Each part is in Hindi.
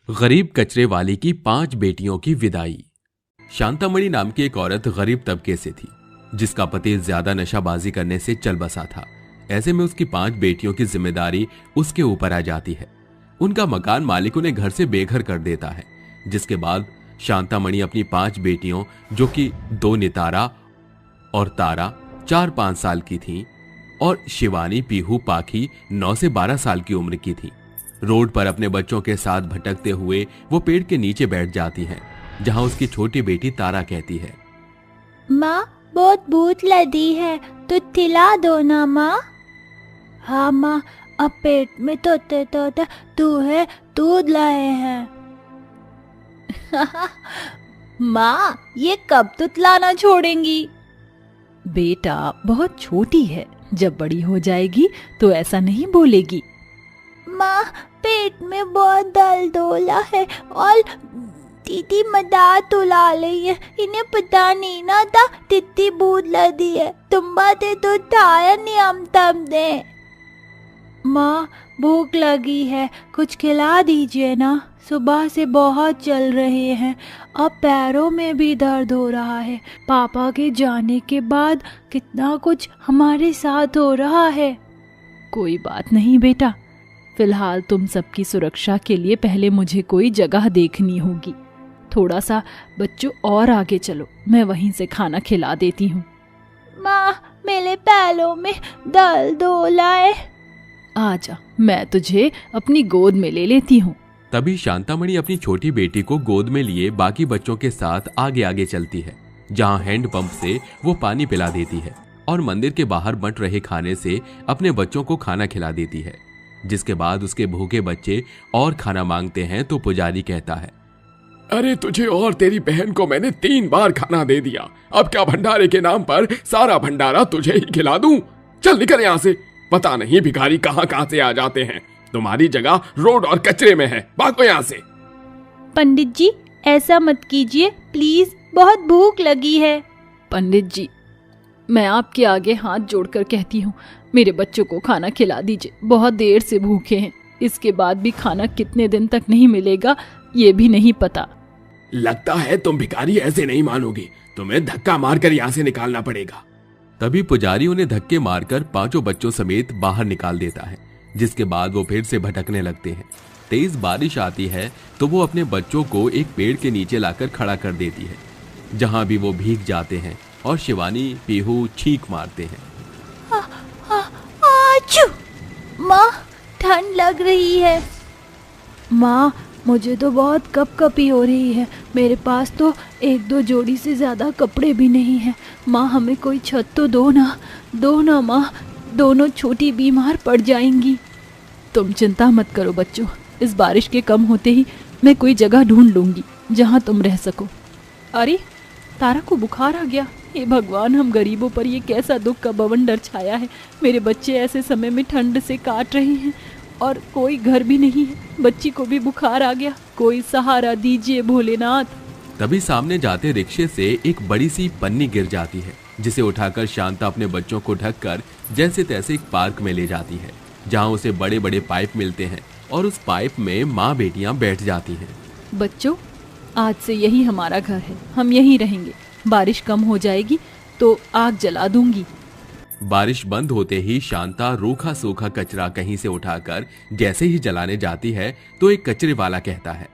गरीब कचरे वाले की 5 बेटियों की विदाई। शांतामणि नाम की एक औरत गरीब तबके से थी, जिसका पति ज्यादा नशाबाजी करने से चल बसा था। ऐसे में उसकी 5 बेटियों की जिम्मेदारी उसके ऊपर आ जाती है। उनका मकान मालिक उन्हें घर से बेघर कर देता है, जिसके बाद शांतामणि अपनी 5 बेटियों, जो कि 2 नितारा और तारा 4-5 साल की थीं, और शिवानी, पीहू, पाखी 9 से 12 साल की उम्र की थी, रोड पर अपने बच्चों के साथ भटकते हुए वो पेड़ के नीचे बैठ जाती हैं, जहां उसकी छोटी बेटी तारा कहती है, माँ बहुत भूख लगी है, तो खिला दो ना माँ। हाँ माँ, अब पेट में तोते तोते तू है, दूध लाए हैं। माँ ये कब तुतलाना छोड़ेंगी? बेटा बहुत छोटी है, जब बड़ी हो जाएगी तो ऐसा नहीं बोलेगी। माँ पेट में बहुत दर्द होला है और दीदी मदार तुला रही है, इन्हें पता नहीं ना था तित्ती भूत लगी है, तुम बातें तो थाया नहीं हम तम दे। माँ भूख लगी है, कुछ खिला दीजिए ना, सुबह से बहुत चल रहे हैं, अब पैरों में भी दर्द हो रहा है, पापा के जाने के बाद कितना कुछ हमारे साथ हो रहा है। कोई बात नहीं बेटा, फिलहाल तुम सबकी सुरक्षा के लिए पहले मुझे कोई जगह देखनी होगी। थोड़ा सा बच्चों और आगे चलो, मैं वहीं से खाना खिला देती हूँ। माँ मेरे पैरों में दर्द हो रहा है। आजा, मैं तुझे अपनी गोद में ले लेती हूँ। तभी शांतामणि अपनी छोटी बेटी को गोद में लिए बाकी बच्चों के साथ आगे आगे चलती है, जहां हैंडपंप से वो पानी पिला देती है और मंदिर के बाहर बंट रहे खाने से अपने बच्चों को खाना खिला देती है। जिसके बाद उसके भूखे बच्चे और खाना मांगते हैं तो पुजारी कहता है, अरे तुझे और तेरी बहन को मैंने 3 बार खाना दे दिया, अब क्या भंडारे के नाम पर सारा भंडारा तुझे ही खिला दूं? चल निकल यहाँ से, पता नहीं भिखारी कहाँ कहाँ से आ जाते हैं, तुम्हारी जगह रोड और कचरे में है, भागो यहाँ से। पंडित जी ऐसा मत कीजिए प्लीज, बहुत भूख लगी है। पंडित जी, मैं आपके आगे हाथ जोड़कर कहती हूँ, मेरे बच्चों को खाना खिला दीजिए, बहुत देर से भूखे हैं, इसके बाद भी खाना कितने दिन तक नहीं मिलेगा ये भी नहीं पता। लगता है तुम भिखारी ऐसे नहीं मानोगी, तुम्हें धक्का मारकर यहाँ से निकालना पड़ेगा। तभी पुजारी उन्हें धक्के मारकर 5 बच्चों समेत बाहर निकाल देता है, जिसके बाद वो फिर से भटकने लगते हैं। तेज बारिश आती है तो वो अपने बच्चों को एक पेड़ के नीचे लाकर खड़ा कर देती है, जहां भी वो भीग जाते हैं और शिवानी, पीहू चीख मारते हैं। माँ ठंड लग रही है। माँ मुझे तो बहुत कपकपी हो रही है, मेरे पास तो 1-2 जोड़ी से ज्यादा कपड़े भी नहीं है। माँ हमें कोई छत तो दो ना माँ, दोनों छोटी बीमार पड़ जाएंगी। तुम चिंता मत करो बच्चों, इस बारिश के कम होते ही मैं कोई जगह ढूंढ लूंगी जहां तुम रह सको। अरे तारा को बुखार आ गया, हे भगवान, हम गरीबों पर ये कैसा दुख का बवंडर छाया है। मेरे बच्चे ऐसे समय में ठंड से काट रहे हैं और कोई घर भी नहीं है, बच्ची को भी बुखार आ गया, कोई सहारा दीजिए भोलेनाथ। तभी सामने जाते रिक्शे से एक बड़ी सी पन्नी गिर जाती है, जिसे उठाकर शांता अपने बच्चों को ढककर जैसे तैसे एक पार्क में ले जाती है, जहां उसे बड़े बड़े पाइप मिलते हैं और उस पाइप में माँ बेटियां बैठ जाती हैं। बच्चों आज से यही हमारा घर है, हम यहीं रहेंगे, बारिश कम हो जाएगी तो आग जला दूंगी। बारिश बंद होते ही शांता रूखा सूखा कचरा कहीं से उठाकर जैसे ही जलाने जाती है तो एक कचरे वाला कहता है,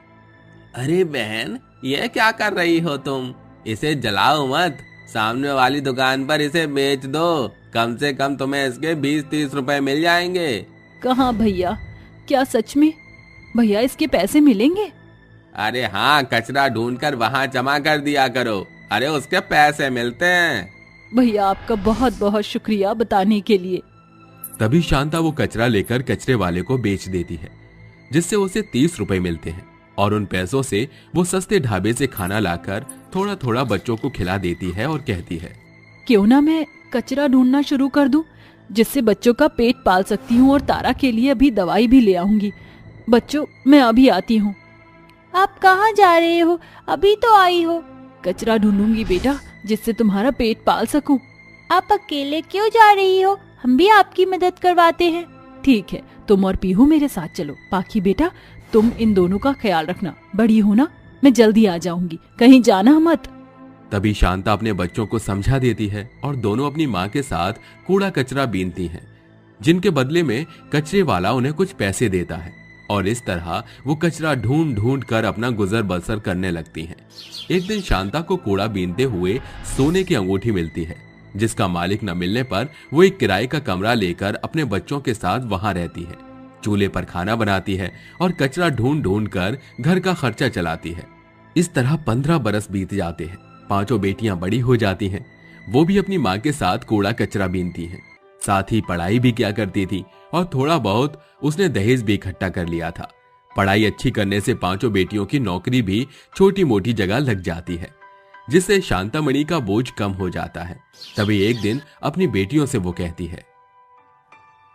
अरे बहन ये क्या कर रही हो तुम, इसे जलाओ मत, सामने वाली दुकान पर इसे बेच दो, कम से कम तुम्हें इसके 20-30 रुपए मिल जाएंगे। कहाँ भैया, क्या सच में भैया इसके पैसे मिलेंगे? अरे हाँ, कचरा ढूंढकर वहाँ जमा कर दिया करो, अरे उसके पैसे मिलते हैं। भैया आपका बहुत बहुत शुक्रिया बताने के लिए। तभी शांता वो कचरा लेकर कचरे वाले को बेच देती है, जिससे उसे 30 रुपए मिलते हैं और उन पैसों से वो सस्ते ढाबे से खाना लाकर थोड़ा थोड़ा बच्चों को खिला देती है और कहती है, क्यों ना मैं कचरा ढूंढना शुरू कर दूं, जिससे बच्चों का पेट पाल सकती हूँ और तारा के लिए अभी दवाई भी ले आऊंगी। बच्चों मैं अभी आती हूँ। आप कहाँ जा रहे हो? अभी तो आई हो। कचरा ढूंढूंगी बेटा, जिससे तुम्हारा पेट पाल सकूं। आप अकेले क्यों जा रही हो? हम भी आपकी मदद करवाते हैं। ठीक है, तुम और पीहू मेरे साथ चलो। पाखी बेटा तुम इन दोनों का ख्याल रखना, बड़ी हो ना, मैं जल्दी आ जाऊंगी, कहीं जाना मत। तभी शांता अपने बच्चों को समझा देती है और दोनों अपनी माँ के साथ कूड़ा कचरा बीनती हैं, जिनके बदले में कचरे वाला उन्हें कुछ पैसे देता है और इस तरह वो कचरा ढूंढ ढूंढ कर अपना गुजर बसर करने लगती हैं। एक दिन शांता को कूड़ा बीनते हुए सोने की अंगूठी मिलती है, जिसका मालिक न मिलने पर वो एक किराए का कमरा लेकर अपने बच्चों के साथ वहां रहती है, चूल्हे पर खाना बनाती है और कचरा ढूंढ ढूंढ कर घर का खर्चा चलाती है। इस तरह 15 बरस बीत जाते हैं। पांचों बेटियां बड़ी हो जाती हैं। वो भी अपनी माँ के साथ कूड़ा कचरा बीनती हैं, साथ ही पढ़ाई भी किया करती थी और थोड़ा बहुत उसने दहेज भी इकट्ठा कर लिया था। पढ़ाई अच्छी करने से पांचों बेटियों की नौकरी भी छोटी मोटी जगह लग जाती है, जिससे शांतामणि का बोझ कम हो जाता है। तभी एक दिन अपनी बेटियों से वो कहती है,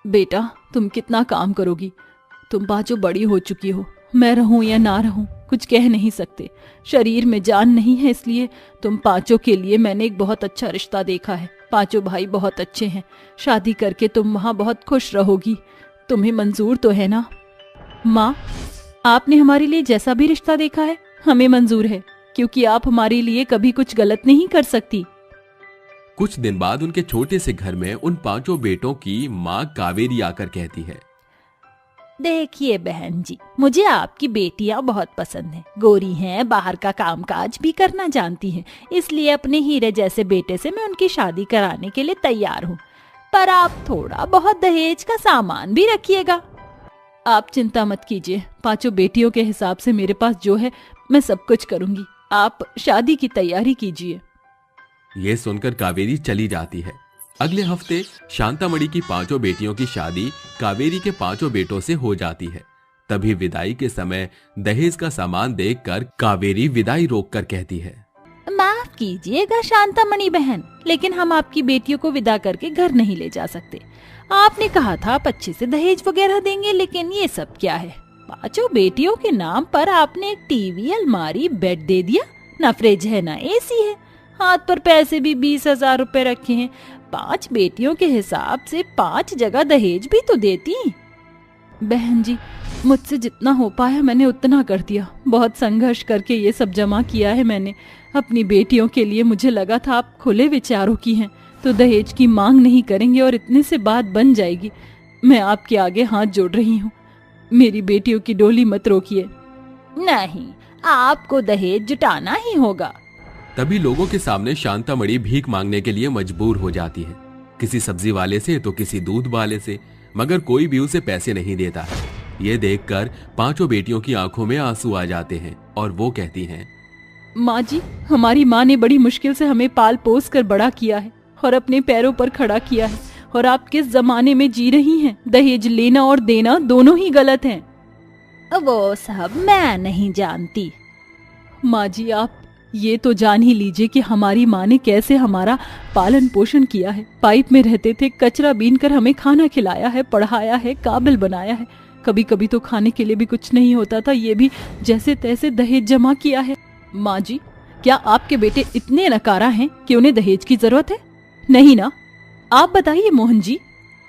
बेटा तुम कितना काम करोगी, तुम पांचों बड़ी हो चुकी हो, मैं रहूं या ना रहूं कुछ कह नहीं सकते, शरीर में जान नहीं है, इसलिए तुम पांचों के लिए मैंने एक बहुत अच्छा रिश्ता देखा है। पांचों भाई बहुत अच्छे हैं, शादी करके तुम वहां बहुत खुश रहोगी, तुम्हें मंजूर तो है ना? माँ, आपने हमारे लिए जैसा भी रिश्ता देखा है हमें मंजूर है, क्योंकि आप हमारे लिए कभी कुछ गलत नहीं कर सकती। कुछ दिन बाद उनके छोटे से घर में उन पांचों बेटों की माँ कावेरी आकर कहती है, देखिए बहन जी, मुझे आपकी बेटियां बहुत पसंद हैं, गोरी हैं, बाहर का कामकाज भी करना जानती हैं, इसलिए अपने हीरे जैसे बेटे से मैं उनकी शादी कराने के लिए तैयार हूँ, पर आप थोड़ा बहुत दहेज का सामान भी रखिएगा। आप चिंता मत कीजिए, पांचों बेटियों के हिसाब से मेरे पास जो है मैं सब कुछ करूंगी, आप शादी की तैयारी कीजिए। ये सुनकर कावेरी चली जाती है। अगले हफ्ते शांतामणि की पांचों बेटियों की शादी कावेरी के पांचों बेटों से हो जाती है। तभी विदाई के समय दहेज का सामान देखकर कावेरी विदाई रोककर कहती है, माफ कीजिएगा शांतामणि बहन, लेकिन हम आपकी बेटियों को विदा करके घर नहीं ले जा सकते। आपने कहा था आप अच्छे से दहेज वगैरह देंगे, लेकिन ये सब क्या है? पांचों बेटियों के नाम पर आपने एक टीवी, अलमारी, बेड दे दिया, ना फ्रिज है ना एसी है, हाथ पर पैसे भी 20,000 रुपए रखे हैं। 5 बेटियों के हिसाब से 5 जगह दहेज भी तो देती। बहन जी, मुझसे जितना हो पाया मैंने उतना कर दिया, बहुत संघर्ष करके ये सब जमा किया है मैंने अपनी बेटियों के लिए। मुझे लगा था आप खुले विचारों की हैं तो दहेज की मांग नहीं करेंगे और इतने से बात बन जाएगी। मैं आपके आगे हाथ जोड़ रही हूँ, मेरी बेटियों की डोली मत रोकिए। नहीं, आपको दहेज जुटाना ही होगा। तभी लोगों के सामने शांतामणि भीख मांगने के लिए मजबूर हो जाती है, किसी सब्जी वाले से तो किसी दूध वाले से, मगर कोई भी उसे पैसे नहीं देता है। ये देखकर पांचों बेटियों की आंखों में आंसू आ जाते हैं और वो कहती हैं, माँ जी, हमारी माँ ने बड़ी मुश्किल से हमें पाल पोस कर बड़ा किया है और अपने पैरों पर खड़ा किया है, और आप किस जमाने में जी रही हैं? दहेज लेना और देना दोनों ही गलत हैं। वो सब मैं नहीं जानती। माँ जी, आप ये तो जान ही लीजिए कि हमारी माँ ने कैसे हमारा पालन पोषण किया है। पाइप में रहते थे, कचरा बीनकर हमें खाना खिलाया है, पढ़ाया है, काबिल बनाया है। कभी कभी तो खाने के लिए भी कुछ नहीं होता था, ये भी जैसे तैसे दहेज जमा किया है। माँ जी, क्या आपके बेटे इतने नकारा हैं कि उन्हें दहेज की जरूरत है? नहीं ना, आप बताइए मोहन जी।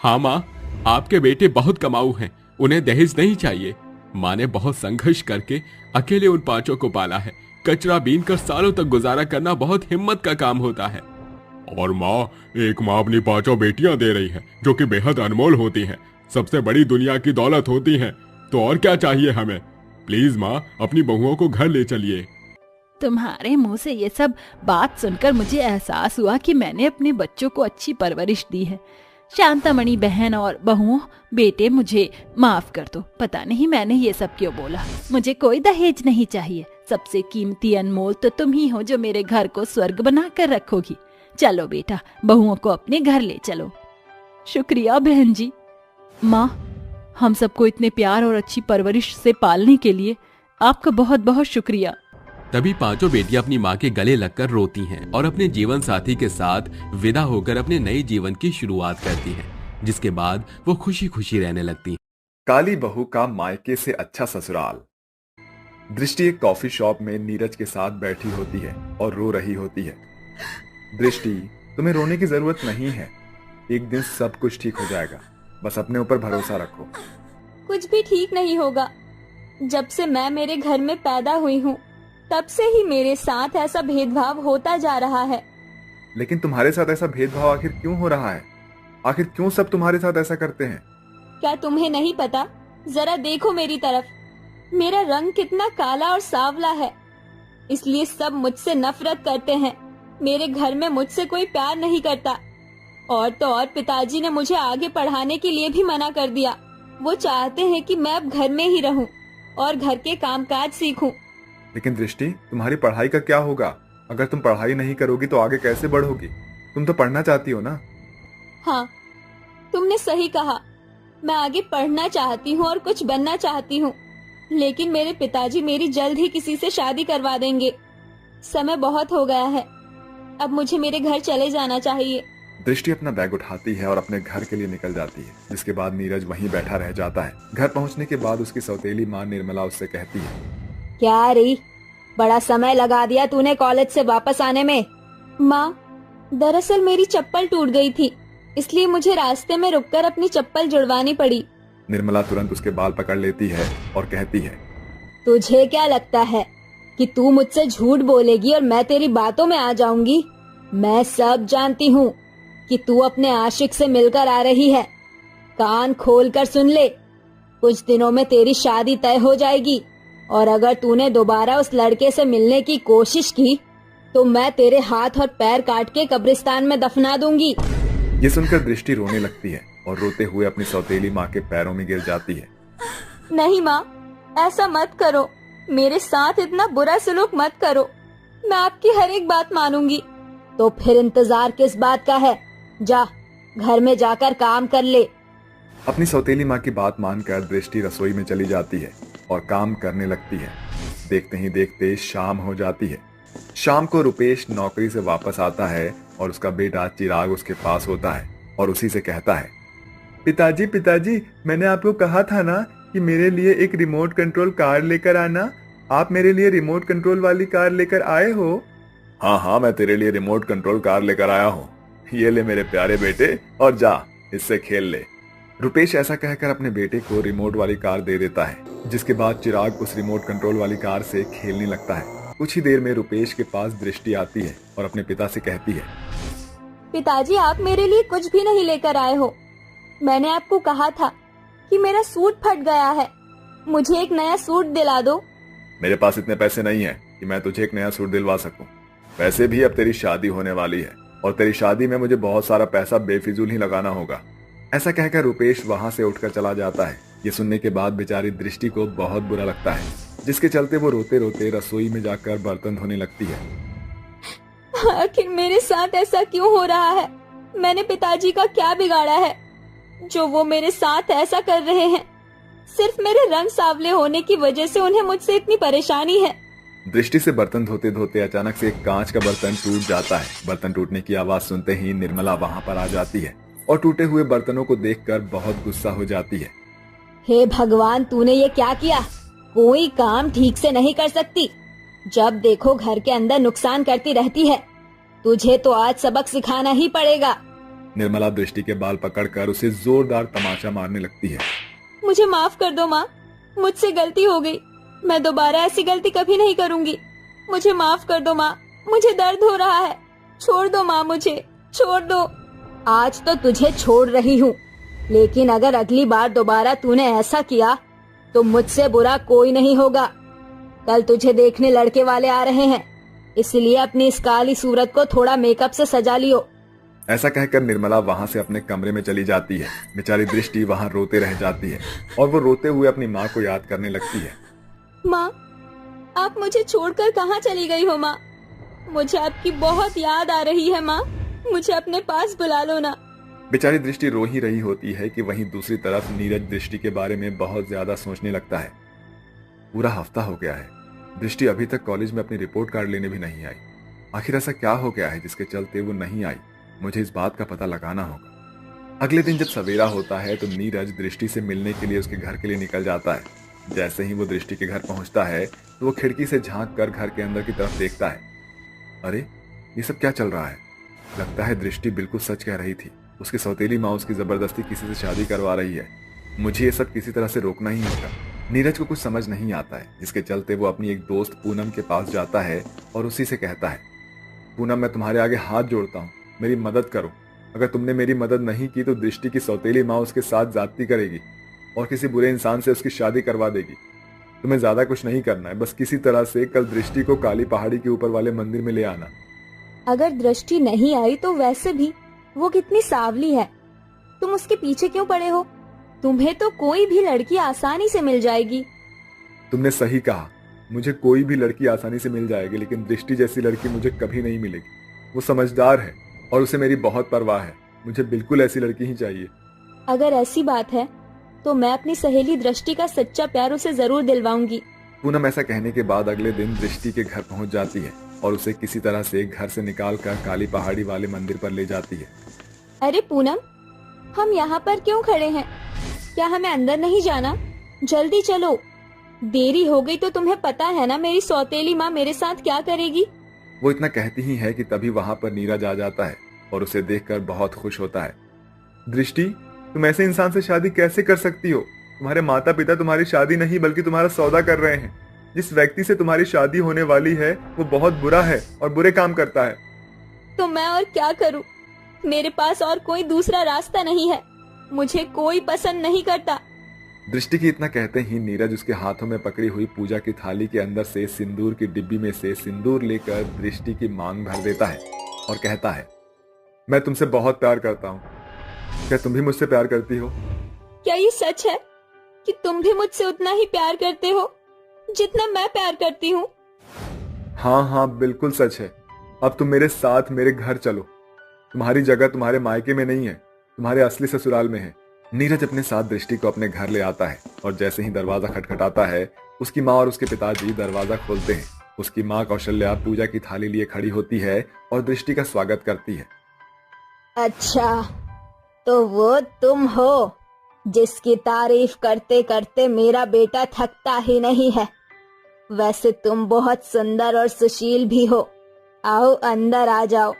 हाँ माँ, आपके बेटे बहुत कमाऊ हैं, उन्हें दहेज नहीं चाहिए। माँ ने बहुत संघर्ष करके अकेले उन पांचों को पाला है। कचरा बीन कर सालों तक गुजारा करना बहुत हिम्मत का काम होता है। और माँ, एक माँ अपनी पांचों बेटियां दे रही है जो कि बेहद अनमोल होती हैं, सबसे बड़ी दुनिया की दौलत होती हैं, तो और क्या चाहिए हमें? प्लीज माँ, अपनी बहुओं को घर ले चलिए। तुम्हारे मुंह से ये सब बात सुनकर मुझे एहसास हुआ कि मैंने अपने बच्चों को अच्छी परवरिश दी है। शांतामणि बहन और बहुओं, बेटे मुझे माफ कर दो, पता नहीं मैंने ये सब क्यों बोला। मुझे कोई दहेज नहीं चाहिए, सबसे कीमती अनमोल तो तुम ही हो जो मेरे घर को स्वर्ग बना कर रखोगी। चलो बेटा, बहुओं को अपने घर ले चलो। शुक्रिया बहन जी। माँ, हम सबको इतने प्यार और अच्छी परवरिश से पालने के लिए आपका बहुत बहुत शुक्रिया। तभी पांचों बेटियां अपनी माँ के गले लगकर रोती हैं और अपने जीवन साथी के साथ विदा होकर अपने नए जीवन की शुरुआत करती हैं, जिसके बाद वो खुशी खुशी रहने लगती हैं। काली बहू का मायके से अच्छा ससुराल। दृष्टि एक कॉफी शॉप में नीरज के साथ बैठी होती है और रो रही होती है। दृष्टि, तुम्हें रोने की जरूरत नहीं है, एक दिन सब कुछ ठीक हो जाएगा, बस अपने ऊपर भरोसा रखो। कुछ भी ठीक नहीं होगा। जब से मैं मेरे घर में पैदा हुई हूँ तब से ही मेरे साथ ऐसा भेदभाव होता जा रहा है। लेकिन तुम्हारे साथ ऐसा भेदभाव आखिर क्यों हो रहा है? आखिर क्यों सब तुम्हारे साथ ऐसा करते हैं? क्या तुम्हें नहीं पता? जरा देखो मेरी तरफ, मेरा रंग कितना काला और सांवला है, इसलिए सब मुझसे नफरत करते हैं। मेरे घर में मुझसे कोई प्यार नहीं करता। और तो और पिताजी ने मुझे आगे पढ़ाने के लिए भी मना कर दिया। वो चाहते हैं कि मैं अब घर में ही रहूं और घर के कामकाज सीखूं। लेकिन दृष्टि, तुम्हारी पढ़ाई का क्या होगा? अगर तुम पढ़ाई नहीं करोगी तो आगे कैसे बढ़ोगी? तुम तो पढ़ना चाहती हो ना? हाँ, तुमने सही कहा। मैं आगे पढ़ना चाहती हूँ और कुछ बनना चाहती हूँ, लेकिन मेरे पिताजी मेरी जल्द ही किसी से शादी करवा देंगे। समय बहुत हो गया है, अब मुझे मेरे घर चले जाना चाहिए। दृष्टि अपना बैग उठाती है और अपने घर के लिए निकल जाती है, जिसके बाद नीरज वहीं बैठा रह जाता है। घर पहुंचने के बाद उसकी सौतेली माँ निर्मला उससे कहती है, क्या री, बड़ा समय लगा दिया तूने कॉलेज से वापस आने में। माँ, दरअसल मेरी चप्पल टूट गई थी, इसलिए मुझे रास्ते में रुककर अपनी चप्पल जुड़वानी पड़ी। निर्मला तुरंत उसके बाल पकड़ लेती है और कहती है, तुझे क्या लगता है कि तू मुझसे झूठ बोलेगी और मैं तेरी बातों में आ जाऊंगी? मैं सब जानती हूँ कि तू अपने आशिक से मिलकर आ रही है। कान खोलकर सुन ले, कुछ दिनों में तेरी शादी तय हो जाएगी और अगर तूने दोबारा उस लड़के से मिलने की कोशिश की तो मैं तेरे हाथ और पैर काट के कब्रिस्तान में दफना दूंगी। ये सुनकर दृष्टि रोने लगती है और रोते हुए अपनी सौतेली माँ के पैरों में गिर जाती है। नहीं माँ, ऐसा मत करो, मेरे साथ इतना बुरा सलूक मत करो। मैं आपकी हर एक बात मानूंगी। तो फिर इंतजार किस बात का है? जा, घर में जाकर काम कर ले। अपनी सौतेली माँ की बात मानकर दृष्टि रसोई में चली जाती है और काम करने लगती है। देखते ही देखते शाम हो जाती है। शाम को रुपेश नौकरी से वापस आता है और उसका बेटा चिराग उसके पास होता है और उसी से कहता है, पिताजी पिताजी, मैंने आपको कहा था ना कि मेरे लिए एक रिमोट कंट्रोल कार लेकर आना। आप मेरे लिए रिमोट कंट्रोल वाली कार लेकर आए हो? हाँ हाँ, मैं तेरे लिए रिमोट कंट्रोल कार लेकर आया हूँ। ये ले मेरे प्यारे बेटे और जा इससे खेल ले। रुपेश ऐसा कहकर अपने बेटे को रिमोट वाली कार दे देता है, जिसके बाद चिराग उस रिमोट कंट्रोल वाली कार से खेलने लगता है। कुछ ही देर में रुपेश के पास दृष्टि आती है और अपने पिता से कहती है, पिताजी, आप मेरे लिए कुछ भी नहीं लेकर आए हो। मैंने आपको कहा था कि मेरा सूट फट गया है, मुझे एक नया सूट दिला दो। मेरे पास इतने पैसे नहीं है कि मैं तुझे एक नया सूट दिलवा सकूं। वैसे भी अब तेरी शादी होने वाली है और तेरी शादी में मुझे बहुत सारा पैसा बेफिजूल ही लगाना होगा। ऐसा कहकर रुपेश वहां से उठकर चला जाता है। ये सुनने के बाद बेचारी दृष्टि को बहुत बुरा लगता है, जिसके चलते वो रोते रोते रसोई में जाकर बर्तन धोने लगती है। आखिर मेरे साथ ऐसा क्यों हो रहा है? मैंने पिताजी का क्या बिगाड़ा है जो वो मेरे साथ ऐसा कर रहे हैं? सिर्फ मेरे रंग सांवले होने की वजह से उन्हें मुझसे इतनी परेशानी है। दृष्टि से बर्तन धोते धोते अचानक से एक कांच का बर्तन टूट जाता है। बर्तन टूटने की आवाज सुनते ही निर्मला वहां पर आ जाती है और टूटे हुए बर्तनों को देखकर बहुत गुस्सा हो जाती है। हे भगवान, तूने ये क्या किया? कोई काम ठीक से नहीं कर सकती, जब देखो घर के अंदर नुकसान करती रहती है। तुझे तो आज सबक सिखाना ही पड़ेगा। निर्मला दृष्टि के बाल पकड़कर उसे जोरदार तमाचा मारने लगती है। मुझे माफ कर दो माँ, मुझसे गलती हो गई। मैं दोबारा ऐसी गलती कभी नहीं करूंगी। मुझे माफ कर दो माँ, मुझे दर्द हो रहा है। छोड़ दो माँ, मुझे छोड़ दो। आज तो तुझे छोड़ रही हूँ, लेकिन अगर अगली बार दोबारा तूने ऐसा किया तो मुझसे बुरा कोई नहीं होगा। कल तुझे देखने लड़के वाले आ रहे हैं, इसलिए अपनी इस काली सूरत को थोड़ा मेकअप से सजा लियो। ऐसा कहकर निर्मला वहां से अपने कमरे में चली जाती है। बेचारी दृष्टि वहां रोते रह जाती है और वो रोते हुए अपनी माँ को याद करने लगती है। माँ, आप मुझे छोड़कर कहाँ चली गई हो? माँ, मुझे आपकी बहुत याद आ रही है। माँ, मुझे अपने पास बुला लो ना। बेचारी दृष्टि रो ही रही होती है कि वहीं दूसरी तरफ नीरज दृष्टि के बारे में बहुत ज्यादा सोचने लगता है। पूरा हफ्ता हो गया है, दृष्टि अभी तक कॉलेज में अपनी रिपोर्ट कार्ड लेने भी नहीं आई। आखिर ऐसा क्या हो गया है जिसके चलते वो नहीं आई? मुझे इस बात का पता लगाना होगा। अगले दिन जब सवेरा होता है तो नीरज दृष्टि से मिलने के लिए उसके घर के लिए निकल जाता है। जैसे ही वो दृष्टि के घर पहुंचता है तो वो खिड़की से झांक कर घर के अंदर की तरफ देखता है। अरे, ये सब क्या चल रहा है? लगता है दृष्टि बिल्कुल सच कह रही थी। उसकी सौतेली माँ उसकी जबरदस्ती किसी से शादी करवा रही है। मुझे ये सब किसी तरह से रोकना ही होगा। नीरज को कुछ समझ नहीं आता है, जिसके चलते वो अपनी एक दोस्त पूनम के पास जाता है और उसी से कहता है, पूनम मैं तुम्हारे आगे हाथ जोड़ता हूँ, मेरी मदद करो। अगर तुमने मेरी मदद नहीं की तो दृष्टि की सौतेली माँ उसके साथ ज्यादती करेगी और किसी बुरे इंसान से उसकी शादी करवा देगी। तुम्हें ज्यादा कुछ नहीं करना है, बस किसी तरह से कल दृष्टि को काली पहाड़ी के ऊपर वाले मंदिर में ले आना। अगर दृष्टि नहीं आई तो वैसे भी वो कितनी सांवली है, तुम उसके पीछे क्यों पड़े हो? तुम्हें तो कोई भी लड़की आसानी से मिल जाएगी। तुमने सही कहा, मुझे कोई भी लड़की आसानी से मिल जाएगी, लेकिन दृष्टि जैसी लड़की मुझे कभी नहीं मिलेगी। वो समझदार है और उसे मेरी बहुत परवाह है। मुझे बिल्कुल ऐसी लड़की ही चाहिए। अगर ऐसी बात है तो मैं अपनी सहेली दृष्टि का सच्चा प्यार उसे जरूर दिलवाऊंगी। पूनम ऐसा कहने के बाद अगले दिन दृष्टि के घर पहुंच जाती है और उसे किसी तरह से घर से निकालकर काली पहाड़ी वाले मंदिर पर ले जाती है। अरे पूनम, हम यहाँ पर क्यों खड़े हैं? क्या हमें अंदर नहीं जाना? जल्दी चलो, देरी हो गई तो तुम्हें पता है ना मेरी सौतेली माँ मेरे साथ क्या करेगी। वो इतना कहती ही है कि तभी वहां पर नीरज आ जाता है और उसे देखकर बहुत खुश होता है। दृष्टि, तुम ऐसे इंसान से शादी कैसे कर सकती हो? तुम्हारे माता पिता तुम्हारी शादी नहीं बल्कि तुम्हारा सौदा कर रहे हैं। जिस व्यक्ति से तुम्हारी शादी होने वाली है वो बहुत बुरा है और बुरे काम करता है। तो मैं और क्या करूं? मेरे पास और कोई दूसरा रास्ता नहीं है। मुझे कोई पसंद नहीं करता। दृष्टि की इतना कहते ही नीरज उसके हाथों में पकड़ी हुई पूजा की थाली के अंदर से सिंदूर की डिब्बी में से सिंदूर लेकर दृष्टि की मांग भर देता है और कहता है, मैं तुमसे बहुत प्यार करता हूँ। क्या तुम भी मुझसे प्यार करती हो? क्या ये सच है कि तुम भी मुझसे उतना ही प्यार करते हो जितना मैं प्यार करती हूँ? हाँ हाँ, बिल्कुल सच है। अब तुम मेरे साथ मेरे घर चलो। तुम्हारी जगह तुम्हारे मायके में नहीं है, तुम्हारे असली ससुराल में है। नीरज अपने साथ दृष्टि को अपने घर ले आता है और जैसे ही दरवाजा खटखटाता है उसकी माँ और उसके पिताजी दरवाजा खोलते हैं। उसकी माँ कौशल्या पूजा की थाली लिए खड़ी होती है और दृष्टि का स्वागत करती है। अच्छा, तो वो तुम हो जिसकी तारीफ करते करते मेरा बेटा थकता ही नहीं है। वैसे तुम बहुत सुंदर और सुशील भी हो। आओ अंदर आ जाओ।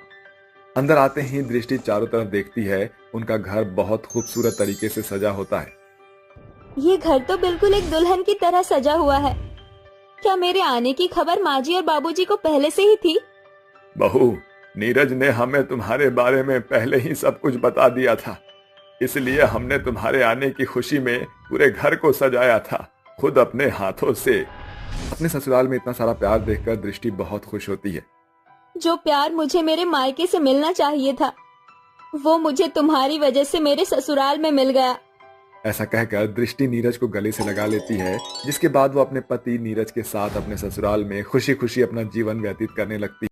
अंदर आते ही दृष्टि चारों तरफ देखती है। उनका घर बहुत खूबसूरत तरीके से सजा होता है। ये घर तो बिल्कुल एक दुल्हन की तरह सजा हुआ है। क्या मेरे आने की खबर माँ जी और बाबूजी को पहले से ही थी? बहू, नीरज ने हमें तुम्हारे बारे में पहले ही सब कुछ बता दिया था, इसलिए हमने तुम्हारे आने की खुशी में पूरे घर को सजाया था, खुद अपने हाथों से। अपने ससुराल में इतना सारा प्यार देखकर दृष्टि बहुत खुश होती है। जो प्यार मुझे मेरे मायके से मिलना चाहिए था वो मुझे तुम्हारी वजह से मेरे ससुराल में मिल गया। ऐसा कहकर दृष्टि नीरज को गले से लगा लेती है, जिसके बाद वो अपने पति नीरज के साथ अपने ससुराल में खुशी खुशी अपना जीवन व्यतीत करने लगती है।